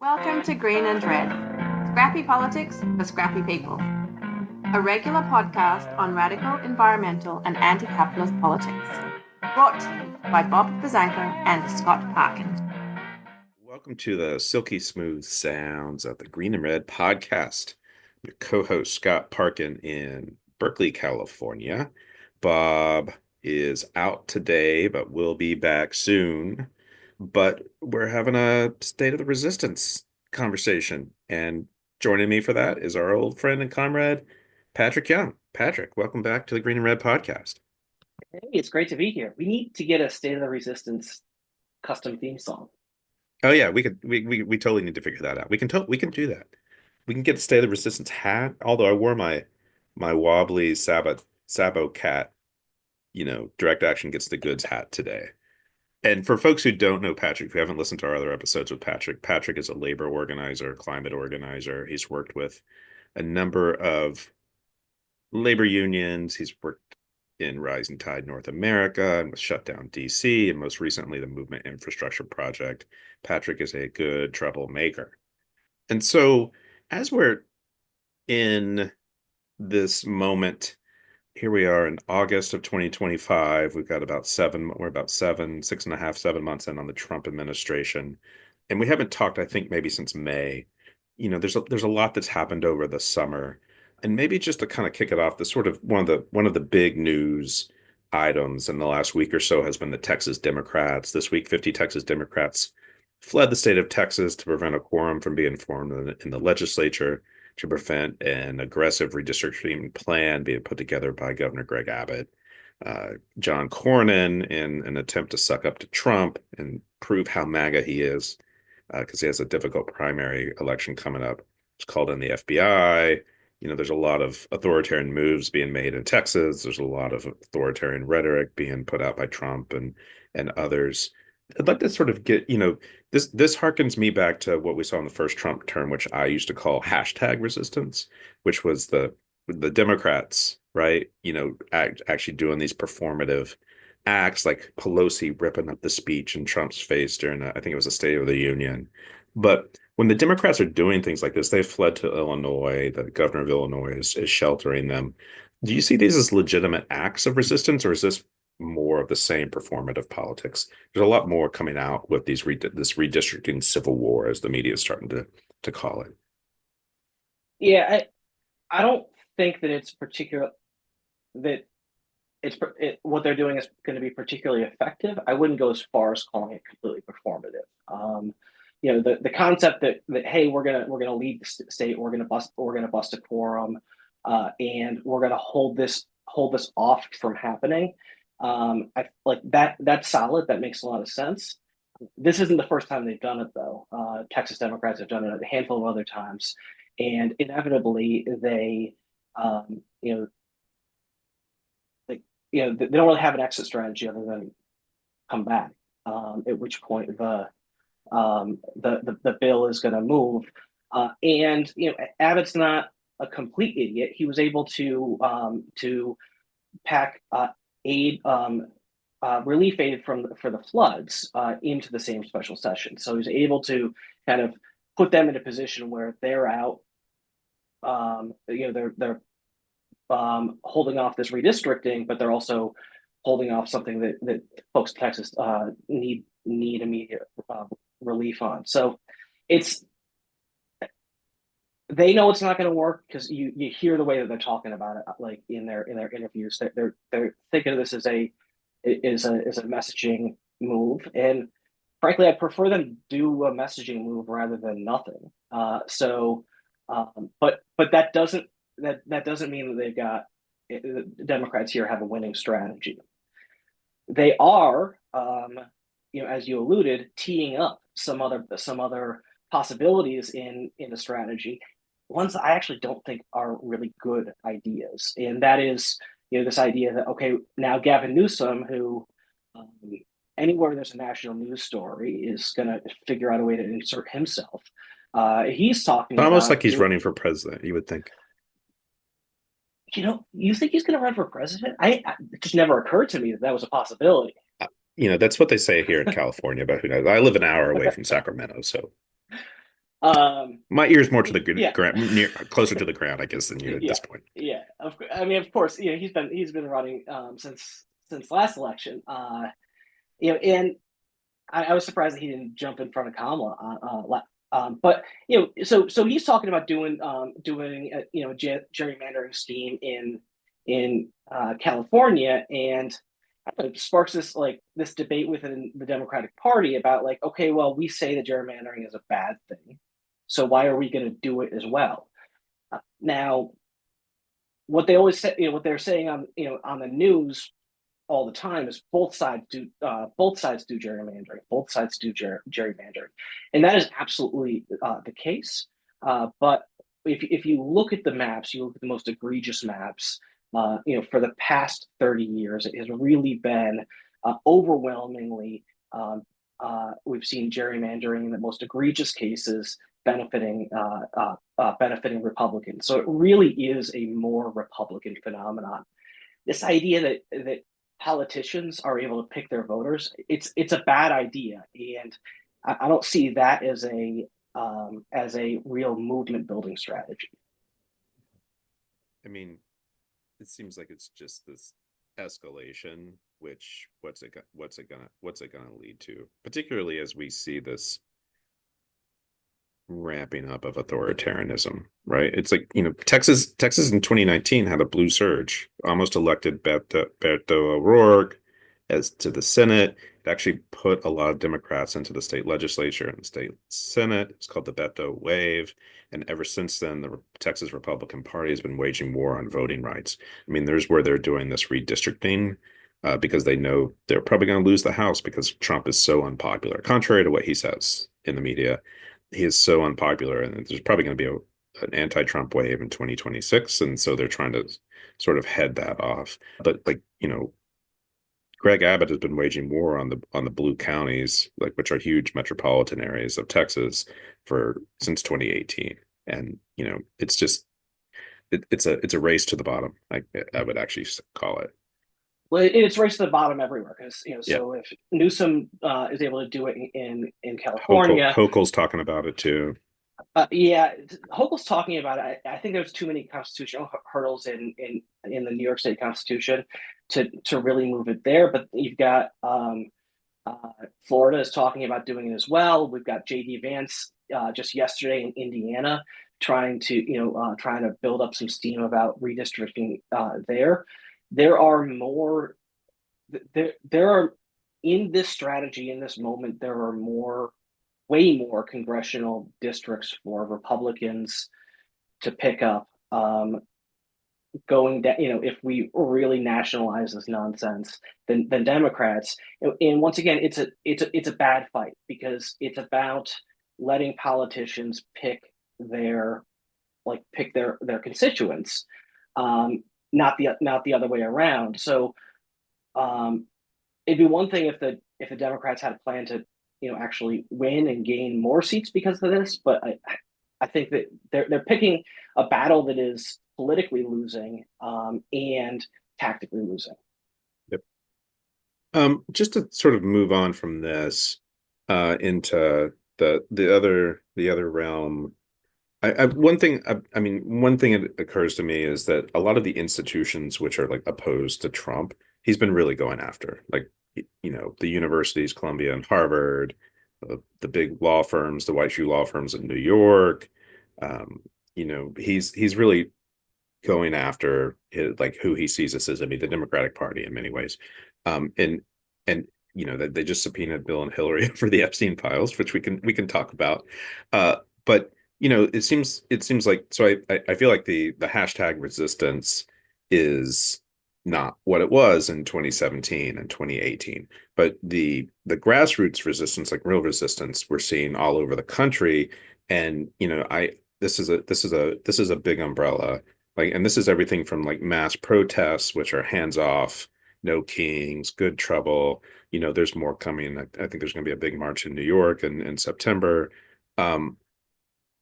Welcome to Green and Red, scrappy politics for scrappy people, a regular podcast on radical environmental and anti-capitalist politics, brought to you by Bob Bazanko and Scott Parkin. Welcome to the silky smooth sounds of the Green and Red podcast. Your co-host Scott Parkin in Berkeley, California. Bob is out today, but will be back soon. But we're having a state of the resistance conversation. And joining me for that is our old friend and comrade, Patrick Young. Patrick, welcome back to the Green and Red podcast. Hey, it's great to be here. We need to get a State of the Resistance custom theme song. Oh yeah, we totally need to figure that out. We can do that. We can get the State of the Resistance hat. Although I wore my wobbly Sabo cat, direct action gets the goods hat today. And for folks who don't know Patrick, who haven't listened to our other episodes with Patrick, Patrick is a labor organizer, climate organizer. He's worked with a number of labor unions. He's worked in Rising Tide North America and with Shutdown DC, and most recently the Movement Infrastructure Project. Patrick is a good troublemaker. And so as we're in this moment, here we are in August of 2025. We've got we're about 6.5, 7 months in on the Trump administration. And we haven't talked, I think, maybe since May. There's a lot that's happened over the summer. And maybe just to kind of kick it off, the sort of one of the big news items in the last week or so has been the Texas Democrats. This week, 50 Texas Democrats fled the state of Texas to prevent a quorum from being formed in the legislature, to prevent an aggressive redistricting plan being put together by Governor Greg Abbott. John Cornyn, in an attempt to suck up to Trump and prove how MAGA he is, because he has a difficult primary election coming up, it's called in the FBI. There's a lot of authoritarian moves being made in Texas. There's a lot of authoritarian rhetoric being put out by Trump and others. I'd like to sort of get, this harkens me back to what we saw in the first Trump term, which I used to call hashtag resistance, which was the Democrats, right? Actually doing these performative acts like Pelosi ripping up the speech in Trump's face during, I think it was a State of the Union. But when the Democrats are doing things like this, they've fled to Illinois. The governor of Illinois is sheltering them. Do you see these as legitimate acts of resistance, or is this more of the same performative politics? There's a lot more coming out with this redistricting civil war, as the media is starting to call it. Yeah, I don't think that what they're doing is going to be particularly effective. I wouldn't go as far as calling it completely performative. The concept that hey, we're gonna lead the state, we're gonna bust a quorum, and we're gonna hold this off from happening. I like that. That's solid. That makes a lot of sense. This isn't the first time they've done it, though. Texas Democrats have done it a handful of other times, and inevitably they, they don't really have an exit strategy other than come back. At which point the bill is going to move, and Abbott's not a complete idiot. He was able to pack aid, relief aid for the floods into the same special session. So he's able to kind of put them in a position where they're out. They're holding off this redistricting, but they're also holding off something that folks in Texas need immediate relief on. So they know it's not going to work because you hear the way that they're talking about it, like in their interviews. They're thinking of this as a messaging move, and frankly, I prefer them do a messaging move rather than nothing. But that doesn't mean that they've got the Democrats here have a winning strategy. They are, as you alluded, teeing up some other possibilities in the strategy, ones that I actually don't think are really good ideas. And that is, this idea that, okay, now Gavin Newsom, who anywhere there's a national news story is going to figure out a way to insert himself. He's talking Almost about like he's running for president, you would think. You think he's going to run for president? It just never occurred to me that was a possibility. That's what they say here in California, but who knows? I live an hour away from Sacramento, so My ear's more to the Yeah, ground, closer to the ground, I guess, than you at yeah, this point. yeah. I mean, of course, he's been running since last election. And I was surprised that he didn't jump in front of Kamala. But so he's talking about doing gerrymandering scheme in California, and it sparks this debate within the Democratic Party about like, okay, well, we say that gerrymandering is a bad thing, so why are we going to do it as well? Now, what they always say, what they're saying on the news all the time is both sides do gerrymandering, both sides do gerrymandering, and that is absolutely the case. But if you look at the maps, you look at the most egregious maps. For the past 30 years, it has really been overwhelmingly. We've seen gerrymandering in the most egregious cases benefiting benefiting Republicans. So it really is a more Republican phenomenon. This idea that politicians are able to pick their voters, it's a bad idea, and I don't see that as a real movement building strategy. I mean, it seems like it's just this escalation, which what's it gonna lead to, particularly as we see this ramping up of authoritarianism, right? It's like, Texas in 2019 had a blue surge, almost elected Beto O'Rourke as to the Senate. It actually put a lot of Democrats into the state legislature and the state Senate. It's called the Beto Wave. And ever since then, the Texas Republican Party has been waging war on voting rights. I mean, there's where they're doing this redistricting because they know they're probably going to lose the House because Trump is so unpopular, contrary to what he says in the media. He is so unpopular, and there's probably going to be an anti-Trump wave in 2026, and so they're trying to sort of head that off. But Greg Abbott has been waging war on the blue counties, which are huge metropolitan areas of Texas, since 2018, and it's just it's a race to the bottom. I would actually call it. Well, it's race to the bottom everywhere because Yeah. so if Newsom is able to do it in California, Hochul's talking about it too. Yeah, Hochul's talking about it. I think there's too many constitutional hurdles in the New York State Constitution to really move it there. But you've got Florida is talking about doing it as well. We've got J.D. Vance just yesterday in Indiana trying to build up some steam about redistricting there. There are more. There are in this strategy in this moment. There are way more congressional districts for Republicans to pick up going down, if we really nationalize this nonsense than Democrats. And once again, it's a bad fight because it's about letting politicians pick their constituents, not the other way around. So it'd be one thing if the Democrats had a plan to actually win and gain more seats because of this, but I think that they're picking a battle that is politically losing and tactically losing. Yep. Just to sort of move on from this into the other realm. One thing that occurs to me is that a lot of the institutions which are opposed to Trump, he's been really going after, the universities, Columbia and Harvard, the big law firms, the white shoe law firms in New York. He's really going after who he sees as the Democratic Party in many ways. And that they just subpoenaed Bill and Hillary for the Epstein files, which we can talk about. But it seems like, so I feel like the hashtag resistance is not what it was in 2017 and 2018, but the grassroots resistance, real resistance, we're seeing all over the country. And this is a big umbrella, and this is everything from mass protests, which are hands off, no kings, good trouble. There's more coming. I think there's going to be a big march in New York in September.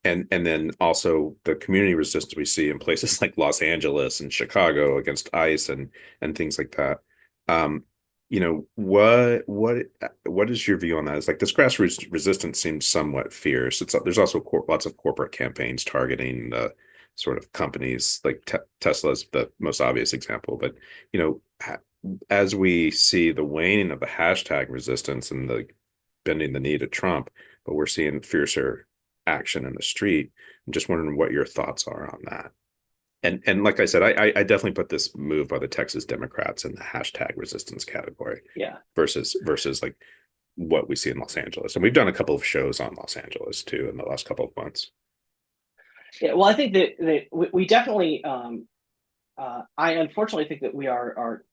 And then also the community resistance we see in places like Los Angeles and Chicago against ICE and things like that. what is your view on that? It's like this grassroots resistance seems somewhat fierce. There's also lots of corporate campaigns targeting the sort of companies like Tesla's the most obvious example. But as we see the waning of the hashtag resistance and the bending the knee to Trump, but we're seeing fiercer action in the street. I'm just wondering what your thoughts are on that. And like I said, I definitely put this move by the Texas Democrats in the hashtag resistance category. Yeah. Versus like what we see in Los Angeles. And we've done a couple of shows on Los Angeles too in the last couple of months. Yeah, well, I think that we definitely I unfortunately think that we are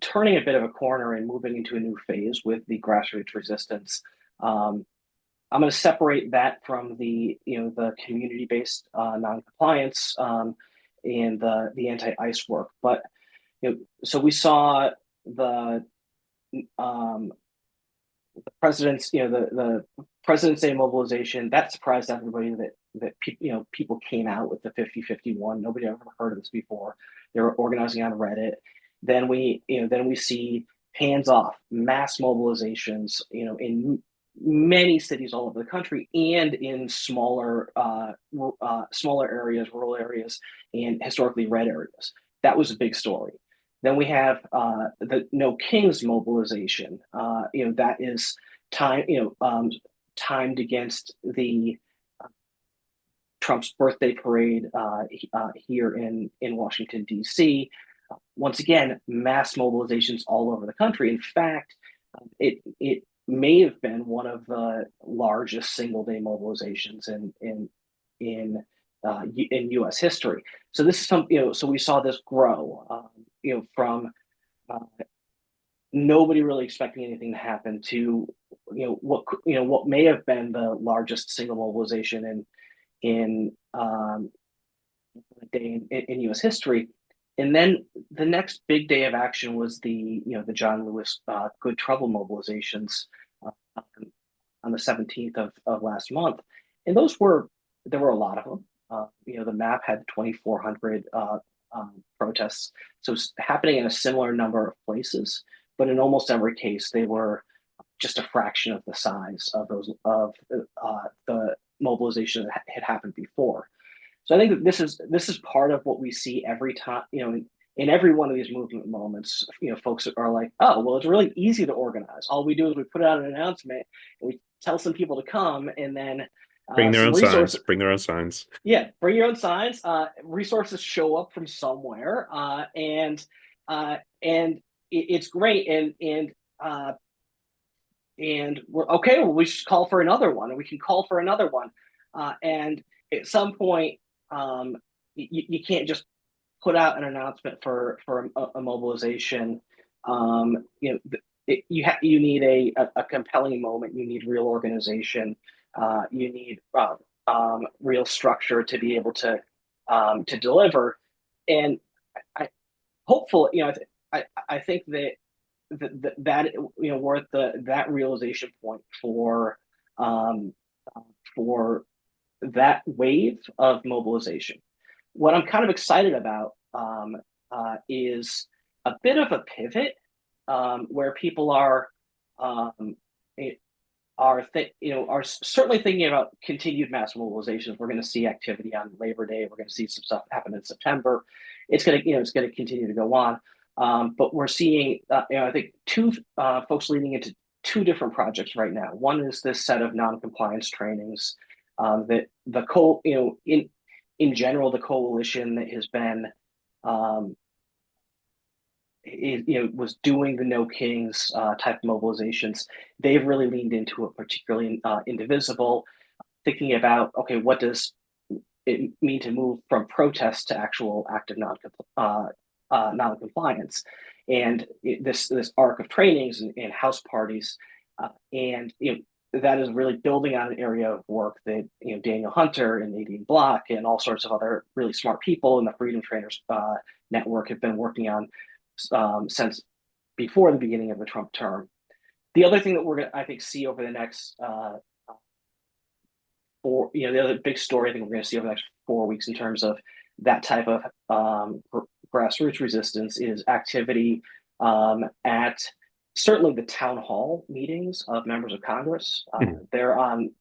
turning a bit of a corner and moving into a new phase with the grassroots resistance. I'm going to separate that from the the community-based noncompliance and the anti-ICE work. But so we saw the president's the President's Day mobilization that surprised everybody that people came out with the 50-51. Nobody ever heard of this before. They were organizing on Reddit. Then we see hands off mass mobilizations in many cities all over the country and in smaller areas, rural areas, and historically red areas. That was a big story. Then we have the No Kings mobilization. That is timed against the Trump's birthday parade here in Washington, D.C. Once again, mass mobilizations all over the country. In fact, it may have been one of the largest single-day mobilizations in U.S. history. So this is so we saw this grow, from nobody really expecting anything to happen to what may have been the largest single mobilization in U.S. history. And then the next big day of action was the John Lewis Good Trouble mobilizations on the 17th of last month, and there were a lot of them. The map had 2,400 protests, so it's happening in a similar number of places, but in almost every case they were just a fraction of the size of the mobilization that had happened before. So I think that this is part of what we see every time, in every one of these movement moments. Folks are like, oh, well, it's really easy to organize. All we do is we put out an announcement and we tell some people to come, and then bring their own signs. Bring their own signs. Yeah, bring your own signs. Resources show up from somewhere, and it's great. And we're okay. Well, we should call for another one, and we can call for another one. And at some point, you can't just put out an announcement for a mobilization. You need a compelling moment. You need real organization. You need real structure to be able to deliver. And I think that we're at that realization point for that wave of mobilization. What I'm kind of excited about is a bit of a pivot where people are certainly thinking about continued mass mobilizations. We're going to see activity on Labor Day. We're going to see some stuff happen in September. It's going to continue to go on. But we're seeing, I think, two folks leading into two different projects right now. One is this set of non-compliance trainings that in general, the coalition that has been, was doing the No Kings type of mobilizations. They've really leaned into it, particularly Indivisible, thinking about, okay, what does it mean to move from protest to actual active non-compliance, and this arc of trainings and house parties, and that is really building on an area of work that Daniel Hunter and Nadine Block and all sorts of other really smart people in the Freedom Trainers network have been working on since before the beginning of the Trump term. The other thing that we're going to, I think, see over the next the other big story I think we're going to see over the next 4 weeks in terms of that type of grassroots resistance is activity at certainly the town hall meetings of members of Congress. They're on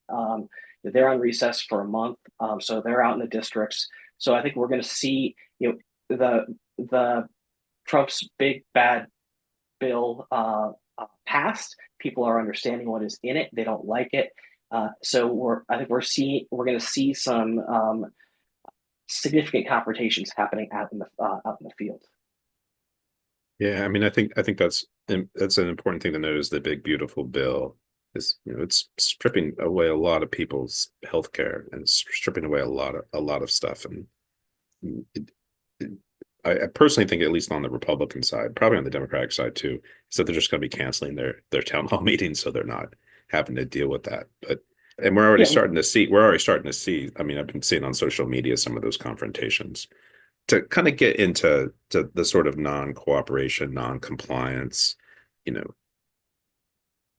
recess for a month, so they're out in the districts. So I think we're going to see, the Trump's big bad bill passed. People are understanding what is in it. They don't like it. So I think we're going to see some significant confrontations happening out in the field. Yeah, I mean, I think that's an important thing to note is the big beautiful bill is, it's stripping away a lot of people's health care and stripping away a lot of stuff. And I personally think, at least on the Republican side, probably on the Democratic side too, is that they're just going to be canceling their town hall meetings, so they're not having to deal with that. And we're already starting to see. I mean, I've been seeing on social media some of those confrontations to kind of get into the sort of non-cooperation, non-compliance,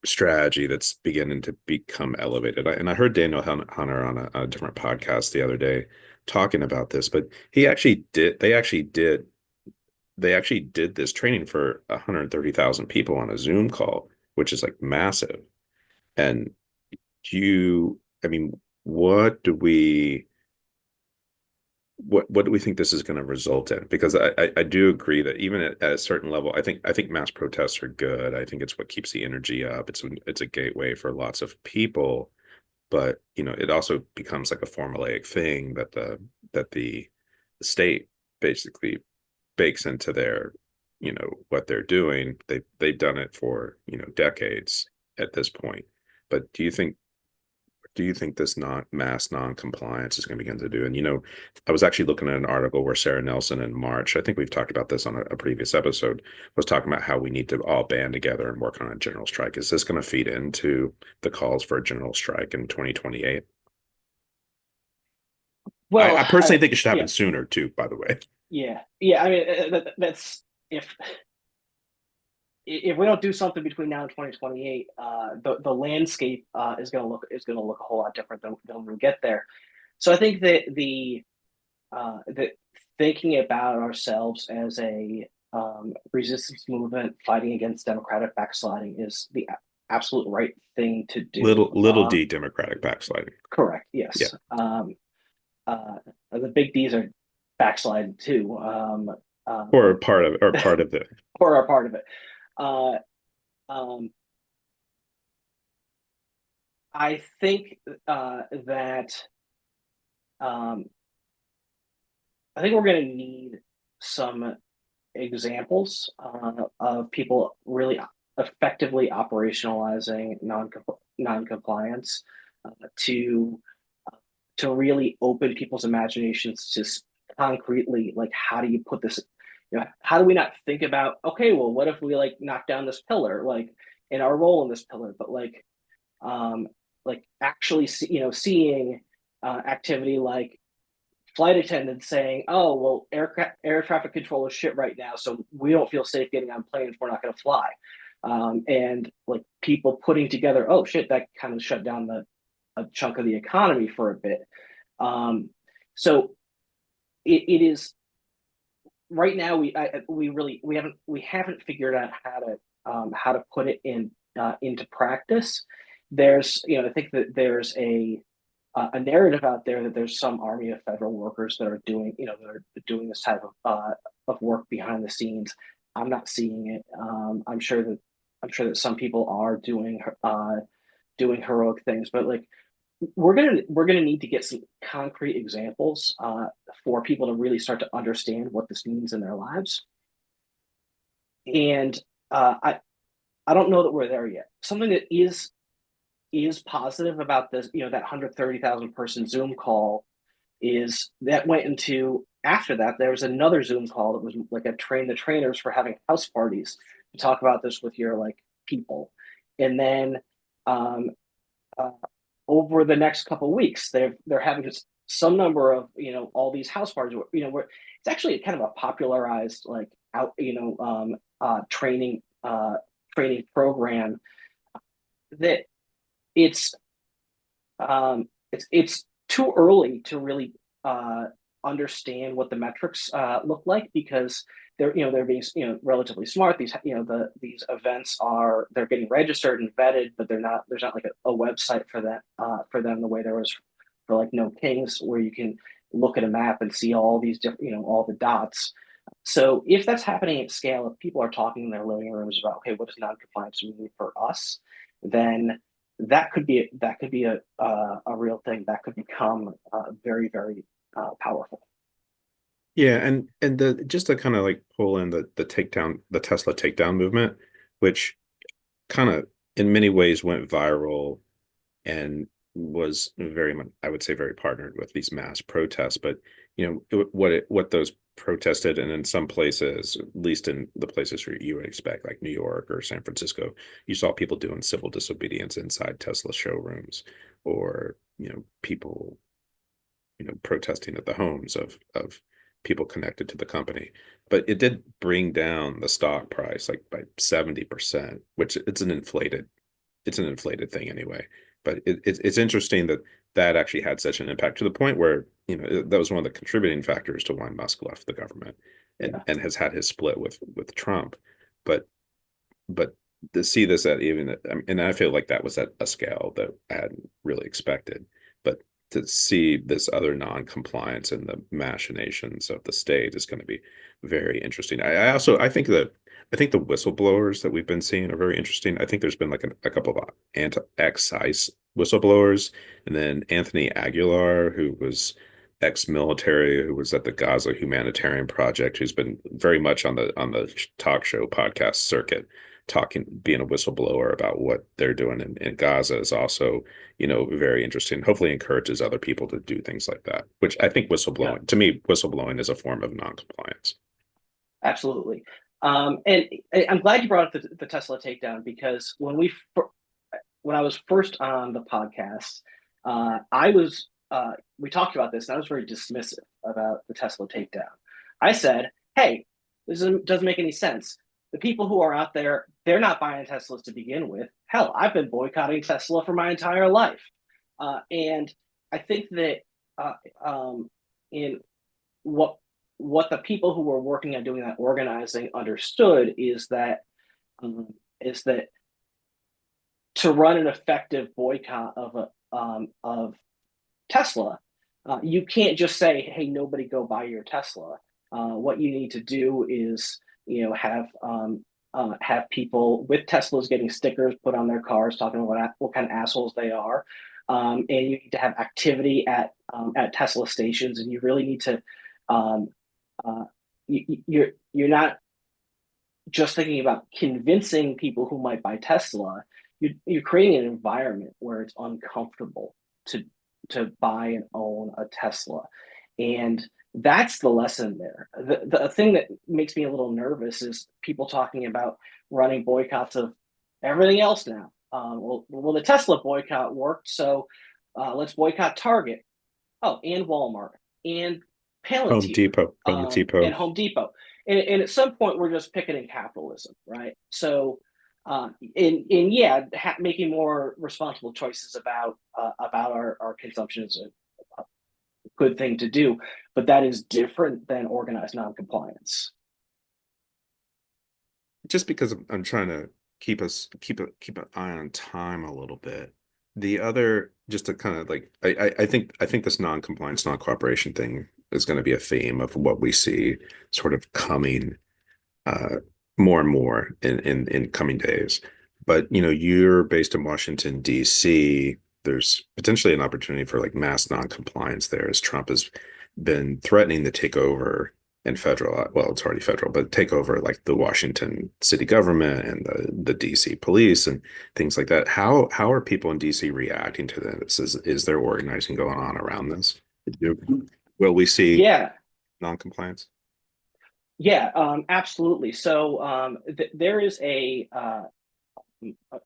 strategy that's beginning to become elevated. I heard Daniel Hunter on a different podcast the other day talking about this, but they actually did this training for 130,000 people on a Zoom call, which is like massive. And what do we think this is going to result in? Because I do agree that even at a certain level, I think mass protests are good. I think it's what keeps the energy up. It's a gateway for lots of people, but it also becomes like a formulaic thing that the state basically bakes into their what they're doing. They've done it for decades at this point. But do you think this mass non-compliance is going to begin to do? And I was actually looking at an article where Sarah Nelson in March, I think we've talked about this on a previous episode, was talking about how we need to all band together and work on a general strike. Is this going to feed into the calls for a general strike in 2028? Well, I personally think it should happen sooner too, by the way. Yeah. I mean, that's if we don't do something between now and 2028, the landscape is going to look a whole lot different than when we get there. So I think that the thinking about ourselves as a resistance movement fighting against democratic backsliding is the absolute right thing to do. Little d democratic backsliding. Correct. Yes. Yeah. The big D's are backsliding too. Or part of it. Or are part of it. I think that I think we're going to need some examples of people really effectively operationalizing non-compliance to really open people's imaginations to concretely, like, how do you put this, how do we not think about, okay, well, what if we like knock down this pillar, like, in our role in this pillar, but like actually seeing activity like flight attendants saying, oh, well, air traffic control is shit right now, so we don't feel safe getting on planes, we're not going to fly. And like people putting together, oh shit, that kind of shut down a chunk of the economy for a bit. So it is right now. We haven't figured out how to put it into practice. There's I think that there's a narrative out there that there's some army of federal workers that are doing this type of work behind the scenes. I'm not seeing it. I'm sure that some people are doing heroic things, but like we're gonna need to get some concrete examples for people to really start to understand what this means in their lives. And I don't know that we're there yet. Something that is positive about this, that 130,000 person Zoom call is that went into, after that, there was another Zoom call that was like a train the trainers for having house parties to talk about this with your like people. And then over the next couple of weeks, they're having just some number of, all these house parties, where it's actually kind of a popularized like out, training program that it's too early to really understand what the metrics look like, because they're being relatively smart. These these events they're getting registered and vetted, but there's not like a website for that for them the way there was for like No Kings, where you can look at a map and see all these different all the dots. So if that's happening at scale, if people are talking in their living rooms about, okay, what does non-compliance mean for us, then that could be a real thing that could become very, very powerful. Yeah, and the just to kind of like pull in the Tesla takedown movement, which kind of in many ways went viral and was very much, I would say, very partnered with these mass protests. But what those protested, and in some places, at least in the places where you would expect, like New York or San Francisco, you saw people doing civil disobedience inside Tesla showrooms, or people protesting at the homes of people connected to the company. But it did bring down the stock price like by 70%, which it's an inflated thing anyway. But it's interesting that actually had such an impact, to the point where that was one of the contributing factors to why Musk left the government and has had his split with Trump. But to see this and I feel like that was at a scale that I hadn't really expected. But to see this other non-compliance and the machinations of the state is going to be very interesting. I think the whistleblowers that we've been seeing are very interesting. I think there's been like a couple of ex-ICE whistleblowers, and then Anthony Aguilar, who was ex-military, who was at the Gaza Humanitarian Project, who's been very much on the talk show podcast circuit, being a whistleblower about what they're doing in Gaza, is also very interesting. Hopefully encourages other people to do things like that, which I think to me, whistleblowing is a form of non-compliance. Absolutely. And I'm glad you brought up the Tesla takedown, because when I was first on the podcast, we talked about this, and I was very dismissive about the Tesla takedown. I said, hey, this doesn't make any sense. The people who are out there, they're not buying Teslas to begin with. Hell, I've been boycotting Tesla for my entire life. And I think that in what the people who were working on doing that organizing understood is that to run an effective boycott of Tesla, you can't just say, "Hey, nobody go buy your Tesla." What you need to do is have people with Teslas getting stickers put on their cars talking about what kind of assholes they are, and you need to have activity at Tesla stations, and you really need to you're not just thinking about convincing people who might buy Tesla. You're creating an environment where it's uncomfortable to buy and own a Tesla, and that's the lesson there. The thing that makes me a little nervous is people talking about running boycotts of everything else now. Well, the Tesla boycott worked, so let's boycott Target. Oh, and Walmart and Palantir, Home Depot, and Home Depot. And at some point, we're just picketing capitalism, right? So, making more responsible choices about our consumption is a good thing to do, but that is different than organized non-compliance. Just because I'm trying to keep an eye on time a little bit. The other, just to kind of like, I think this non-compliance, non-cooperation thing is going to be a theme of what we see sort of coming more and more in coming days. But you're based in Washington, D.C. There's potentially an opportunity for like mass non-compliance there, as Trump has been threatening to take over and it's already federal, but take over like the Washington city government and the DC police and things like that. How are people in DC reacting to this? Is there organizing going on around this? Will we see non-compliance? Yeah, absolutely. So there is a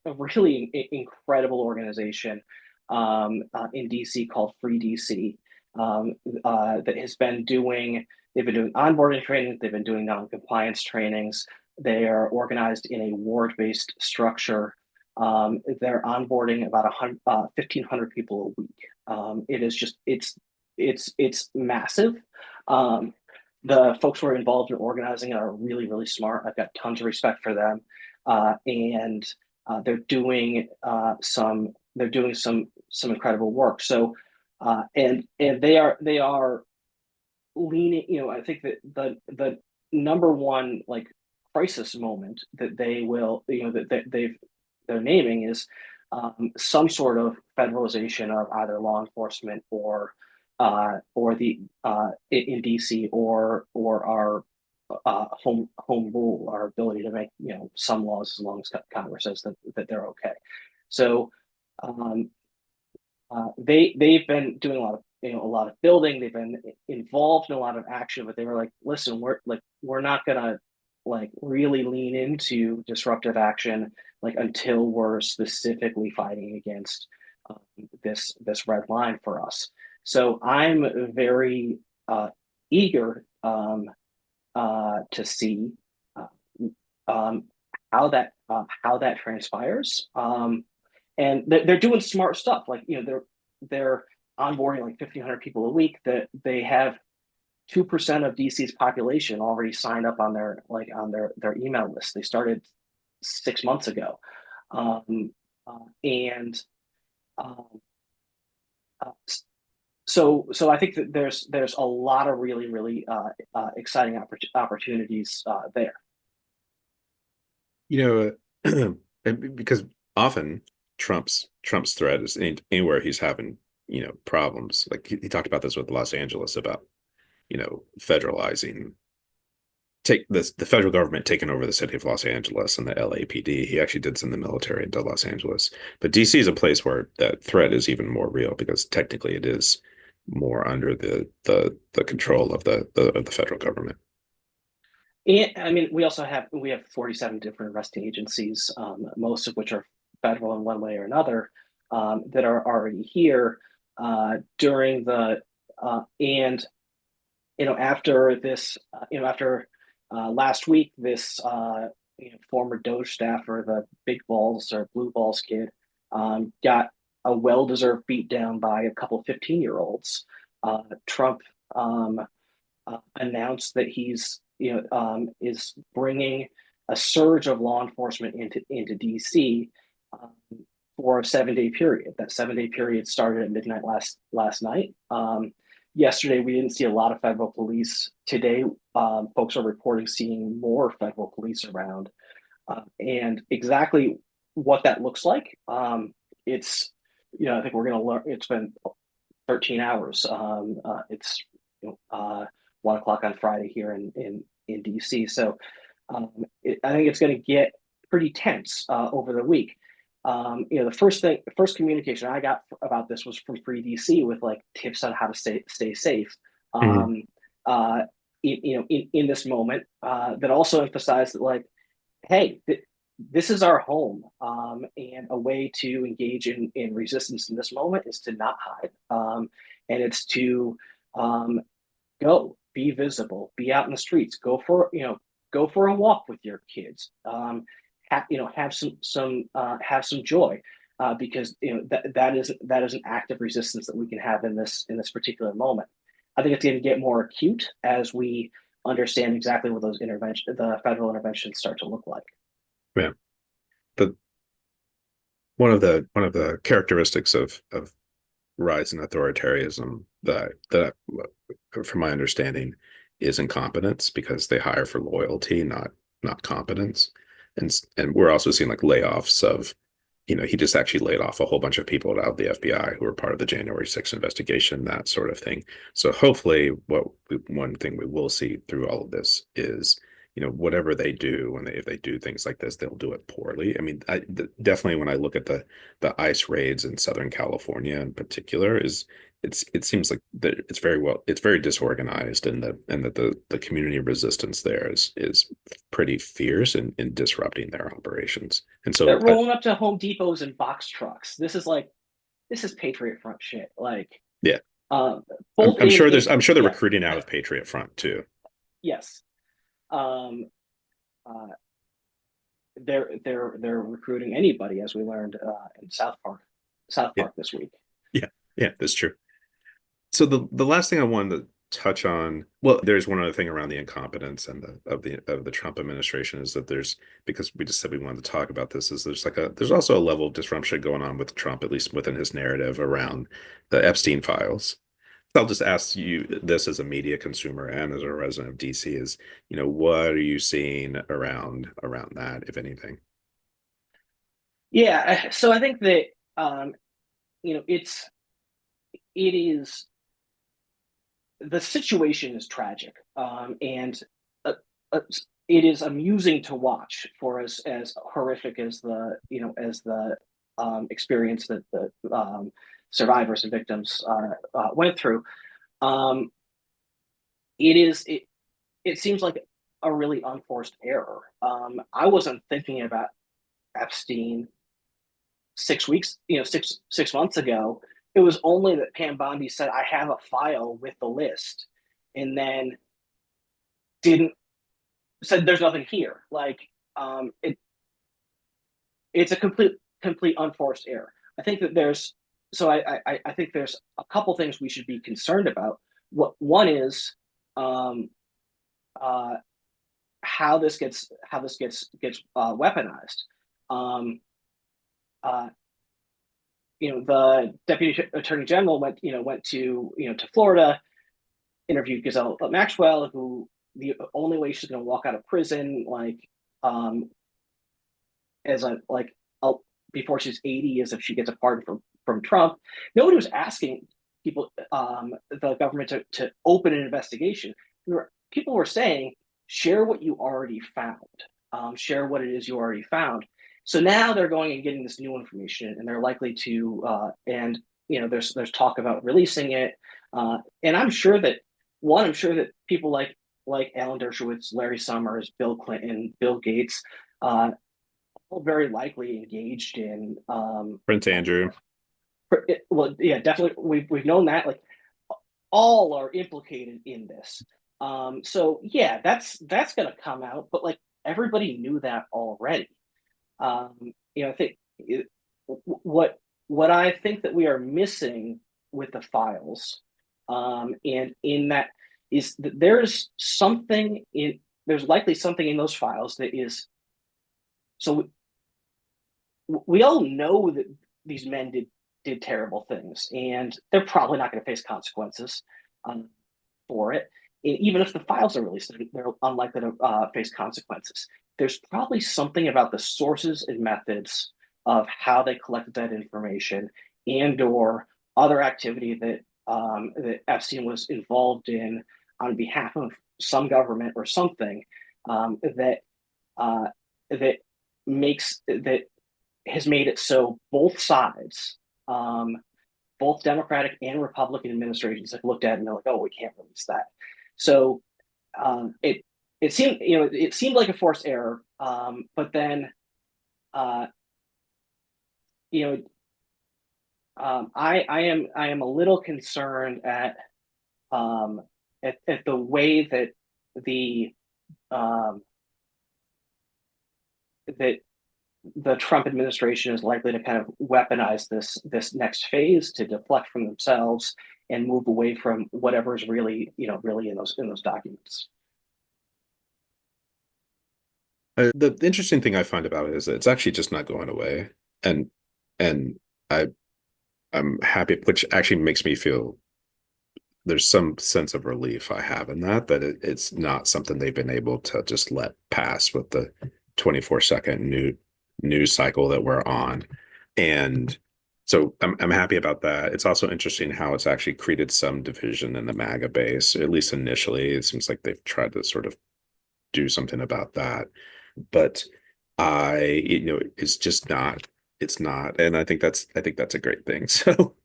really incredible organization in DC called Free DC that has been doing. They've been doing onboarding training. They've been doing non-compliance trainings. They are organized in a ward-based structure. They're onboarding about 1,500 people a week. It's it's massive. The folks who are involved in organizing it are really, really smart. I've got tons of respect for them, and they're doing some incredible work. So, and they are leaning. I think that the number one like crisis moment that they will, they're naming is some sort of federalization of either law enforcement or the in DC or our home rule, our ability to make some laws as long as Congress says that they're okay. So they've been doing a lot of building. They've been involved in a lot of action, but they were like, listen, we're not gonna like really lean into disruptive action like until we're specifically fighting against this red line for us. So I'm very eager to see how that transpires. And they're doing smart stuff. Like they're onboarding like 1,500 people a week. That they have 2% of DC's population already signed up on their email list. They started 6 months ago, and so I think that there's a lot of really really exciting opportunities there. Because often Trump's threat is anywhere he's having problems. Like he talked about this with Los Angeles about federalizing, the federal government taking over the city of Los Angeles and the LAPD. He actually did send the military into Los Angeles, but DC is a place where that threat is even more real because technically it is more under the control of the federal government. And I mean, we have 47 different arresting agencies, most of which are federal in one way or another, that are already here during the and after this, after last week, this former Doge staffer, the big balls or blue balls kid, got a well-deserved beatdown by a couple 15-year-olds. Trump announced that he's is bringing a surge of law enforcement into DC for a 7-day period. That 7-day period started at midnight last night. Yesterday, we didn't see a lot of federal police. Today, folks are reporting seeing more federal police around, and exactly what that looks like. It's I think we're going to learn. It's been 13 hours. It's 1 o'clock on Friday here in DC. So I think it's going to get pretty tense over the week. The first communication I got about this was from Free DC with like tips on how to stay safe. In this moment, that also emphasized that like, hey, this is our home, and a way to engage in resistance in this moment is to not hide, and it's to go, be visible, be out in the streets, go for a walk with your kids, have some joy, because that is an act of resistance that we can have in this particular moment. I think it's going to get more acute as we understand exactly what the federal interventions start to look like. Yeah, one of the characteristics of rise in authoritarianism that from my understanding is incompetence, because they hire for loyalty, not competence. And we're also seeing like layoffs of, he just actually laid off a whole bunch of people out of the FBI who were part of the January 6th investigation, that sort of thing. So hopefully one thing we will see through all of this is, whatever they do, if they do things like this, they'll do it poorly. I mean, definitely when I look at the ICE raids in Southern California in particular, it seems like that it's very disorganized, and that the community resistance there is pretty fierce in disrupting their operations. And so they're rolling up to Home Depots in box trucks. This is Patriot Front shit. Like, yeah, I'm sure they're recruiting out of Patriot Front too. Yes. They're recruiting anybody, as we learned in South Park this week. Yeah, that's true. So the last thing I wanted to touch on, well, there's one other thing around the incompetence and the Trump administration is that there's, because we just said we wanted to talk about this, is there's also a level of disruption going on with Trump, at least within his narrative around the Epstein files. I'll just ask you this as a media consumer and as a resident of DC is, what are you seeing around that, if anything? Yeah, so I think that it is the situation is tragic, and uh, uh, it is amusing to watch for as horrific as the experience that the survivors and victims went through. Um, it seems like a really unforced error. I wasn't thinking about Epstein 6 weeks, 6 months ago. It was only that Pam Bondi said, "I have a file with the list," and then didn't said, "There's nothing here." Like, it's a complete unforced error. I think that there's so I think there's a couple things we should be concerned about. What one is, um, uh, how this gets weaponized. Um, uh, the deputy attorney general went to Florida, interviewed Gazelle Maxwell, who the only way she's going to walk out of prison, um, as a before she's 80, is if she gets a pardon from Trump. Nobody was asking people, the government, to open an investigation. People were saying, share what you already found, share what it is you already found. So now they're going and getting this new information, and they're likely to, and there's talk about releasing it, and I'm sure that people like Alan Dershowitz, Larry Summers, Bill Clinton, Bill Gates, all very likely engaged in, Prince Andrew. well, yeah, definitely, we've known that, like, all are implicated in this. So yeah, that's gonna come out, but like, everybody knew that already. I think what I think that we are missing with the files, and in that, is that there's likely something in those files that is, so we all know that these men did terrible things, and they're probably not going to face consequences, for it. And even if the files are released, they're unlikely to face consequences. There's probably something about the sources and methods of how they collected that information, and/or other activity that Epstein was involved in on behalf of some government or something, that uh, that makes that has made it so both sides, both Democratic and Republican administrations, have looked at it and they're like, "Oh, we can't release that." So, it seemed like a forced error, but then, uh, you know I am a little concerned at the way that the um, that the Trump administration is likely to kind of weaponize this next phase to deflect from themselves and move away from whatever is really in those documents. The interesting thing I find about it is that it's actually just not going away, and and I I'm happy, which actually makes me feel there's some sense of relief I have in that it's not something they've been able to just let pass with the 24-second news cycle that we're on. And so I'm happy about that. It's also interesting how it's actually created some division in the MAGA base, at least initially. It seems like they've tried to sort of do something about that. But it's just not, it's not. And I think that's a great thing. So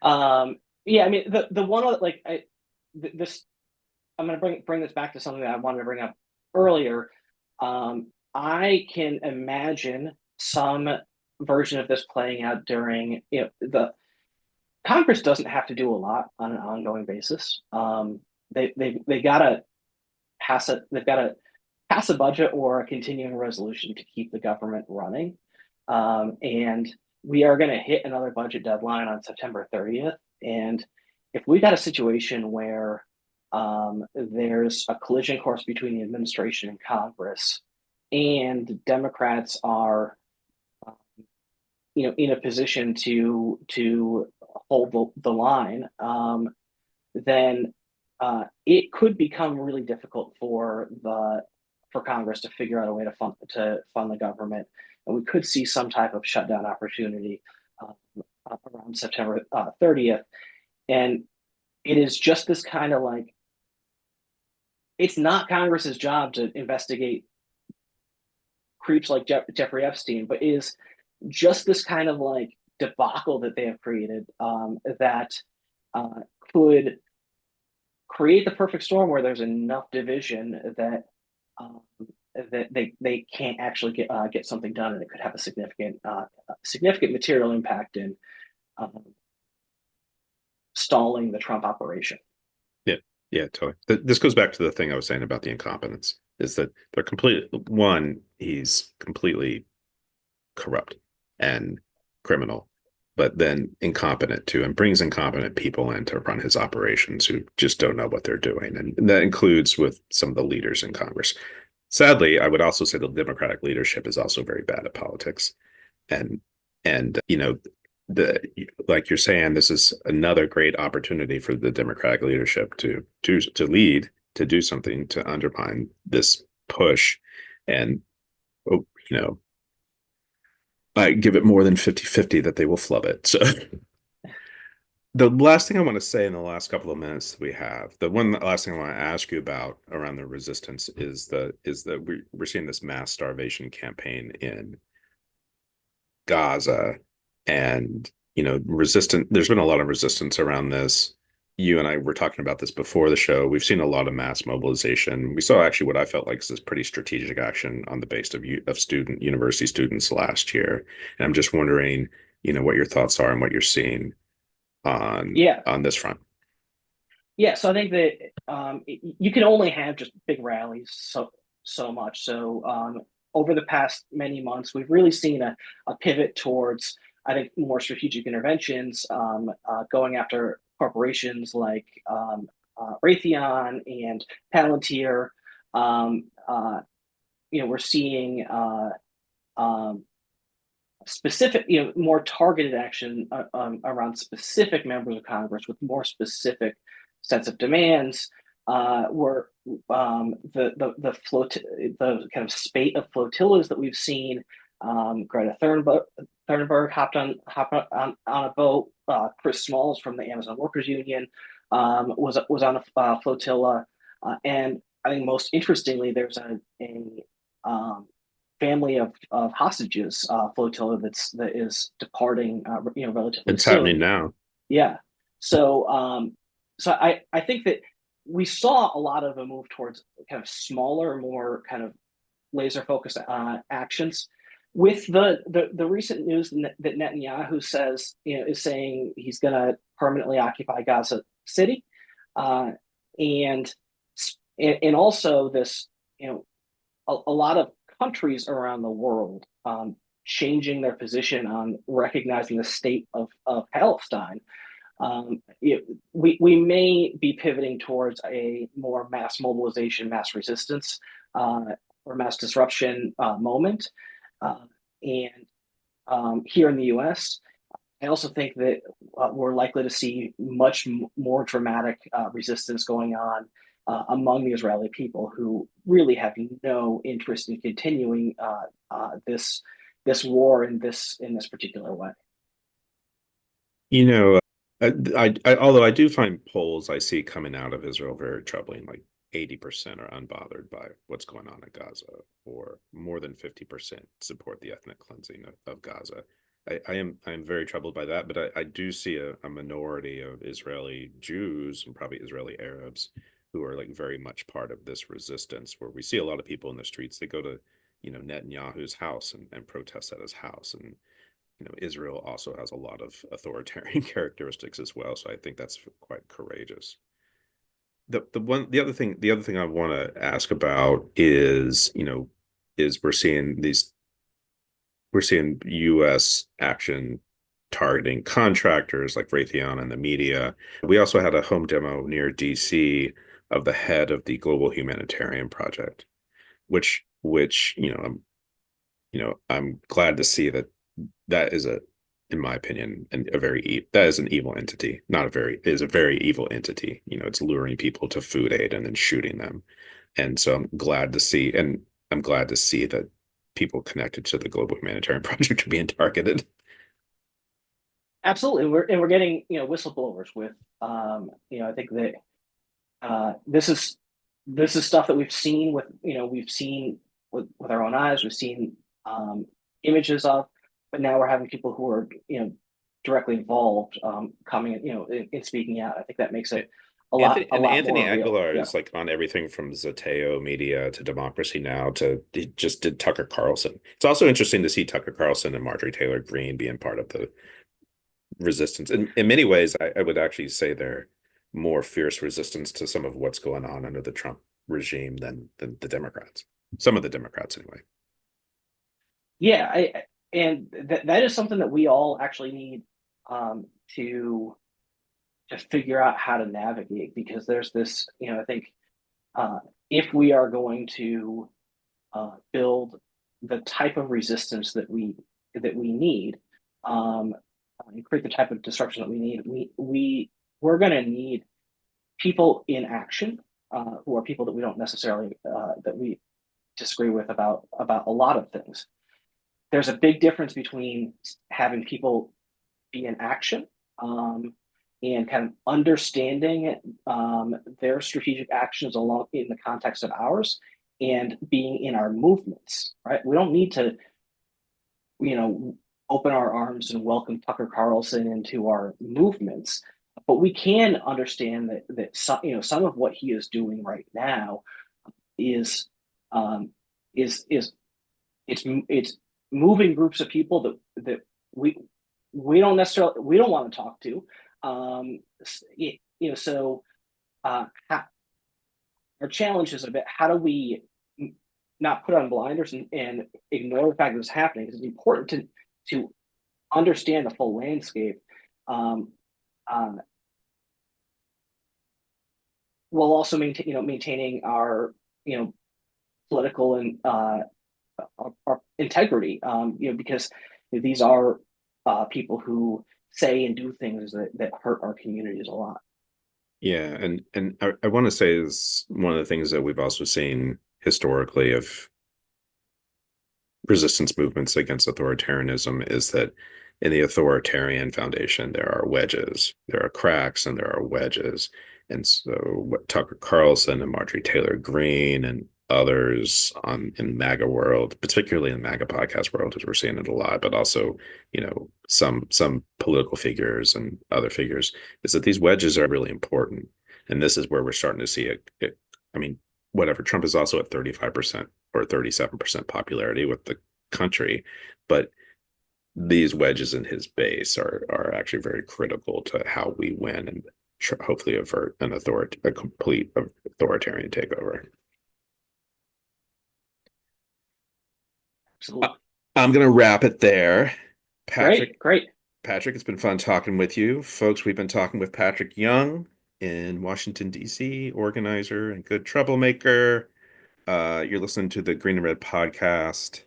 Yeah, I mean, the one other, like, this I'm going to bring this back to something that I wanted to bring up earlier. I can imagine some version of this playing out during, the Congress doesn't have to do a lot on an ongoing basis. They gotta they've got to pass a budget or a continuing resolution to keep the government running, and we are going to hit another budget deadline on September 30th. And if we got a situation where there's a collision course between the administration and Congress, and Democrats are, in a position to hold the line, then it could become really difficult for Congress to figure out a way to fund the government, and we could see some type of shutdown opportunity around September 30th. And it is just this kind of like, it's not Congress's job to investigate creeps like Jeffrey Epstein, but it is just this kind of like debacle that they have created that could create the perfect storm where there's enough division that they can't actually get something done, and it could have a significant material impact in stalling the Trump operation. Yeah, totally. This goes back to the thing I was saying about the incompetence, is that they're he's completely corrupt and criminal, but then incompetent too, and brings incompetent people in to run his operations who just don't know what they're doing. And that includes with some of the leaders in Congress. Sadly, I would also say the Democratic leadership is also very bad at politics. And like you're saying, this is another great opportunity for the Democratic leadership to lead, to do something to undermine this push. And I give it more than 50-50 that they will flub it. So the last thing I want to say in the last couple of minutes that we have, last thing I want to ask you about around the resistance is that we're seeing this mass starvation campaign in Gaza, and there's been a lot of resistance around this. You and I were talking about this before the show. We've seen a lot of mass mobilization. We saw actually what I felt like is this pretty strategic action on the base of university students last year. And I'm just wondering, what your thoughts are and what you're seeing on this front. Yeah, so I think that you can only have just big rallies so much. So over the past many months, we've really seen a pivot towards, I think, more strategic interventions, going after corporations like Raytheon and Palantir. We're seeing specific, more targeted action around specific members of Congress with more specific sets of demands. Where the kind of spate of flotillas that we've seen. Greta Thunberg hopped on a boat. Chris Smalls from the Amazon Workers Union was on a flotilla, and I think most interestingly, there's a family of hostages flotilla that is departing relatively it's soon. happening now. Yeah, so I think that we saw a lot of a move towards kind of smaller, more kind of laser focused actions. With the recent news that Netanyahu is saying he's going to permanently occupy Gaza City, and also this, a lot of countries around the world changing their position on recognizing the state of Palestine. We may be pivoting towards a more mass mobilization, mass resistance, or mass disruption moment. And here in the U.S., I also think that we're likely to see much more dramatic resistance going on among the Israeli people, who really have no interest in continuing this war in this particular way. Although I do find polls I see coming out of Israel very troubling, like 80% are unbothered by what's going on in Gaza, or more than 50% support the ethnic cleansing of Gaza. I am very troubled by that, but I do see a minority of Israeli Jews and probably Israeli Arabs who are like very much part of this resistance, where we see a lot of people in the streets. They go to Netanyahu's house and protest at his house. And Israel also has a lot of authoritarian characteristics as well, so I think that's quite courageous. The other thing I want to ask about is we're we're seeing U.S. action targeting contractors like Raytheon and the media. We also had a home demo near DC of the head of the Global Humanitarian Project, which I'm glad to see that is in my opinion, that is an evil entity. Is a very evil entity. It's luring people to food aid and then shooting them. And so I'm glad to see that people connected to the Global Humanitarian Project are being targeted. Absolutely, we're getting whistleblowers with I think that this is stuff that we've seen with our own eyes. We've seen images of, but now we're having people who are directly involved coming in speaking out. I think that makes it a lot Anthony more Aguilar real. is like on everything from Zateo Media to Democracy Now! To he just did Tucker Carlson. It's also interesting to see Tucker Carlson and Marjorie Taylor Greene being part of the resistance. In many ways, I would actually say they're more fierce resistance to some of what's going on under the Trump regime than the Democrats. Some of the Democrats, anyway. Yeah, and that is something that we all actually need to figure out how to navigate, because there's this, I think if we are going to build the type of resistance that we need, and create the type of disruption that we need, we're going to need people in action, who are people that we don't necessarily that we disagree with about a lot of things. There's a big difference between having people be in action and kind of understanding their strategic actions along in the context of ours, and being in our movements, right? We don't need to, open our arms and welcome Tucker Carlson into our movements, but we can understand that some of what he is doing right now is it's moving groups of people that we don't want to talk to. So our challenge is a bit, how do we not put on blinders and ignore the fact that it's happening? Because it's important to understand the full landscape, while also maintaining our political and our integrity, because these are people who say and do things that hurt our communities a lot. Yeah, and I want to say is one of the things that we've also seen historically of resistance movements against authoritarianism is that in the authoritarian foundation, there are wedges, there are cracks, and there are wedges. And so what Tucker Carlson and Marjorie Taylor Greene and others in MAGA world, particularly in MAGA podcast world, as we're seeing it a lot, but also, some political figures and other figures, is that these wedges are really important. And this is where we're starting to see it. I mean, whatever, Trump is also at 35% or 37% popularity with the country, but these wedges in his base are actually very critical to how we win and hopefully avert a complete authoritarian takeover. Absolutely. I'm going to wrap it there. Patrick, great. Patrick, it's been fun talking with you. Folks, we've been talking with Patrick Young in Washington, D.C., organizer and good troublemaker. You're listening to the Green and Red podcast.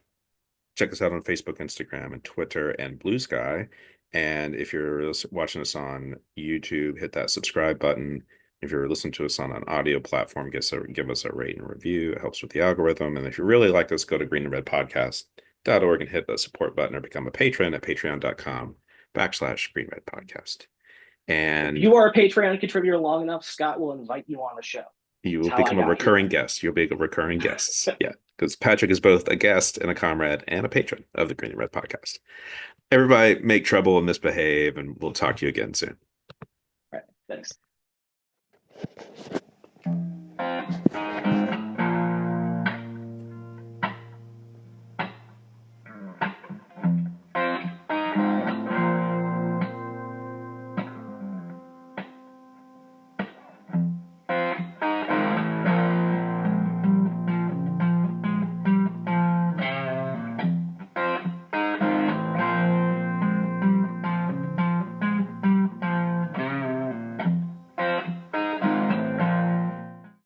Check us out on Facebook, Instagram, and Twitter, and Blue Sky. And if you're watching us on YouTube, hit that subscribe button. If you're listening to us on an audio platform, give us a rate and review. It helps with the algorithm. And if you really like us, go to greenandredpodcast.org and hit the support button or become a patron at patreon.com/greenredpodcast. And if you are a Patreon contributor long enough, Scott will invite you on the show. You will become a recurring guest. You'll be a recurring guest. Yeah, because Patrick is both a guest and a comrade and a patron of the Green and Red podcast. Everybody make trouble and misbehave, and we'll talk to you again soon. All right, thanks.